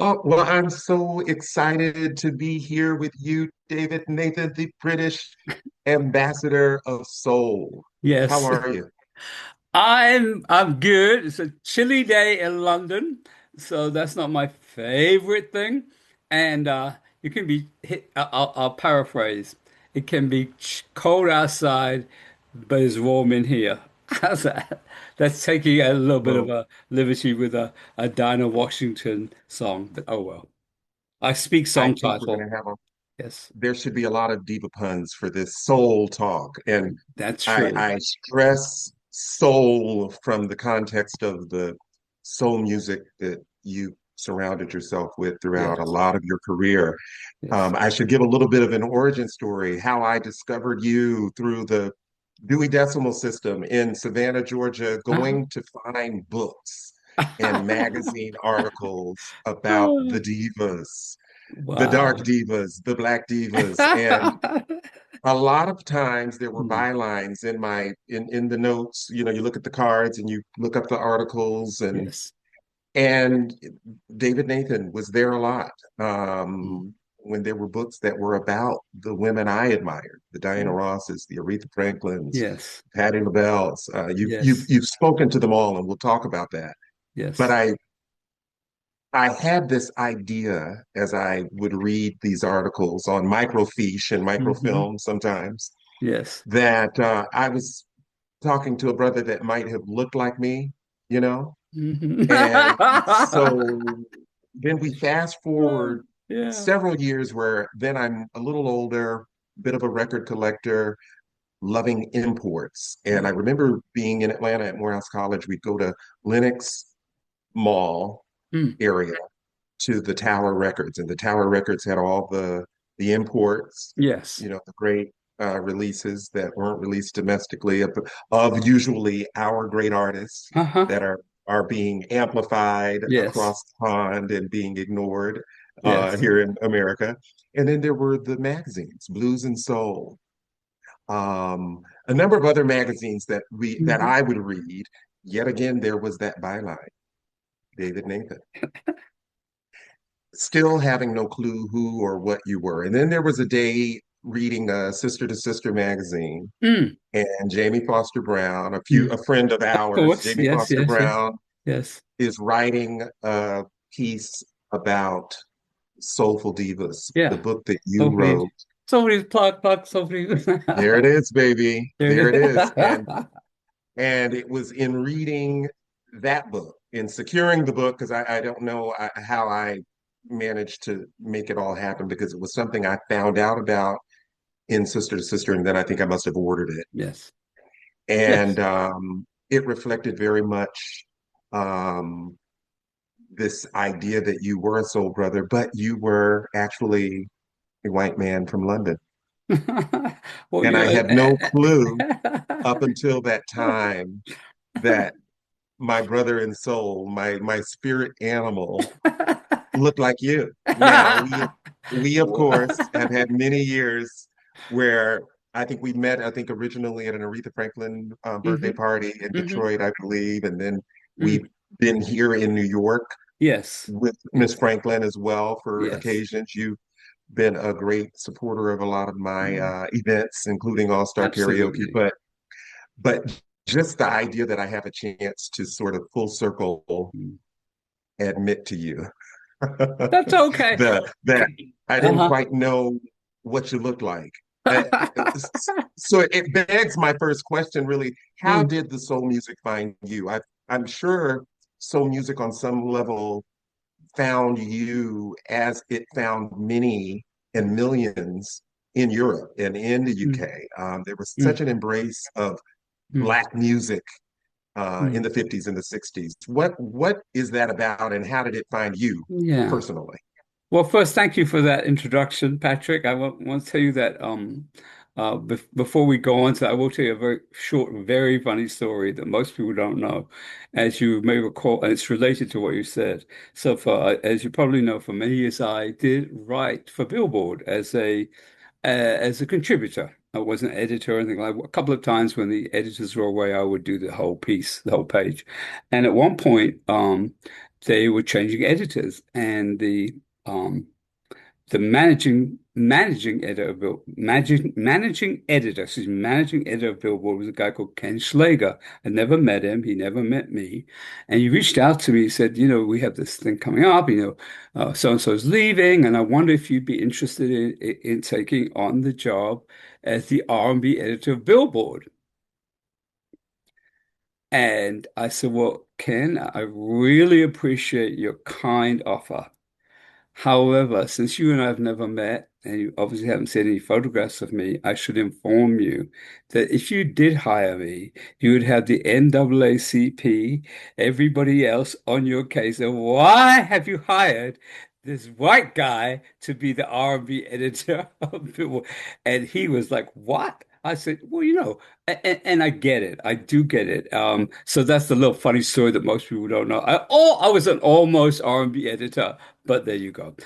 Oh, well, I'm so excited to be here with you, David Nathan, the British ambassador of soul. How Yes, are you? I'm good. It's a chilly day in London, so that's not my favorite thing. And you can be hit. I'll paraphrase. It can be cold outside, but it's warm in here. How's that? That's taking a little bit of Well, a liberty with a Dinah Washington song, but oh well. I speak I song think we're title. going to have Yes, there should be a lot of diva puns for this soul talk. And that's I, true. I stress soul from the context of the soul music that you surrounded yourself with throughout a Yes, lot of your career. yes. I should give a little bit of an origin story, how I discovered you through the Dewey Decimal System in Savannah, Georgia, Uh-huh. going to find books and magazine articles about the divas, the dark Wow. divas, the black divas. And a lot of times there were Hmm. bylines in the notes. You know, you look at the cards and you look up the articles Yes. and David Nathan was there a lot. Mm. When there were books that were about the women I admired, the Diana Mm. Rosses, the Aretha Franklins, Yes. Patti LaBelle's. Yes. You've spoken to them all, and we'll talk about that. But Yes. I had this idea as I would read these articles on microfiche and Hmm. microfilm sometimes Yes. that I was talking to a brother that might have looked like me, you know? Hmm. And so then we fast forward Yeah. several years where then I'm a little older, bit of a record collector, loving imports. And I Yeah. remember being in Atlanta at Morehouse College, we'd go to Lenox Mall Mm. area to the Tower Records, and the Tower Records had all the imports, Yes. you know, the great releases that weren't released domestically of usually our great artists Uh-huh. that are being amplified Yes. across the pond and being ignored Yes. here in America. And then there were the magazines, Blues and Soul, a number of other magazines that Hmm. I would read. Yet again, there was that byline, David Nathan, still having no clue who or what you were. And then there was a day reading a Sister to Sister magazine, Mm. and Jamie Foster Brown, Mm. a friend of Of ours, course. Jamie Yes. Foster Yes. Yes. Brown Yes. is writing a piece about Soulful Divas, the Yeah. book that you Somebody, wrote. somebody's plug, somebody. There it is, baby. There There it it is. is. And it was in reading that book and securing the book because I don't know how I managed to make it all happen because it was something I found out about in Sister to Sister, and then I think I must have ordered it. Yes. And Yes. it reflected very much um, this idea that you were a soul brother, but you were actually a white man from London. Well, And I you're had no clue up until that time that my brother in soul, my spirit animal, looked like you. Now we of course have had many years where I think we met, I think originally at an Aretha Franklin birthday Hmm. party in Hmm. Detroit, I believe, and then Mm. we've been here in New York Yes. with Miss Yes. Franklin as well for Yes. occasions. You've been a great supporter of a lot of my Mm. events, including All Star Karaoke, Absolutely. but just the idea that I have a chance to sort of full circle Mm. admit to you That's okay. that I didn't Uh-huh. quite know what you looked like. Uh, so it begs my first question, really, how Mm. did the soul music find you? I'm sure soul music on some level found you as it found many and millions in Europe and in the Mm. UK. There was such Mm. an embrace of Mm. Black music in Mm. the 50s and the 60s. What is that about and how did it find you Yeah. personally? Well, first, thank you for that introduction, Patrick. I want to tell you that before we go on to that, I will tell you a very short, very funny story that most people don't know, as you may recall, and it's related to what you said. So, as you probably know, for many years I did write for Billboard as a contributor. I wasn't an editor or anything like that. A couple of times when the editors were away, I would do the whole piece, the whole page. And at one point, they were changing editors, and the managing editor of managing editor of Billboard was a guy called Ken Schlager. I never met him. He never met me. And he reached out to me. He said, we have this thing coming up, so and so's leaving, and I wonder if you'd be interested in taking on the job as the R&B editor of Billboard. And I said, well, Ken, I really appreciate your kind offer. However, since you and I have never met, and you obviously haven't seen any photographs of me, I should inform you that if you did hire me, you would have the NAACP, everybody else on your case. And why have you hired this white guy to be the R&B editor of Billboard? And he was like, what? I said, well, and I get it. I do get it. So that's the little funny story that most people don't know. I was an almost R&B editor, but there you go.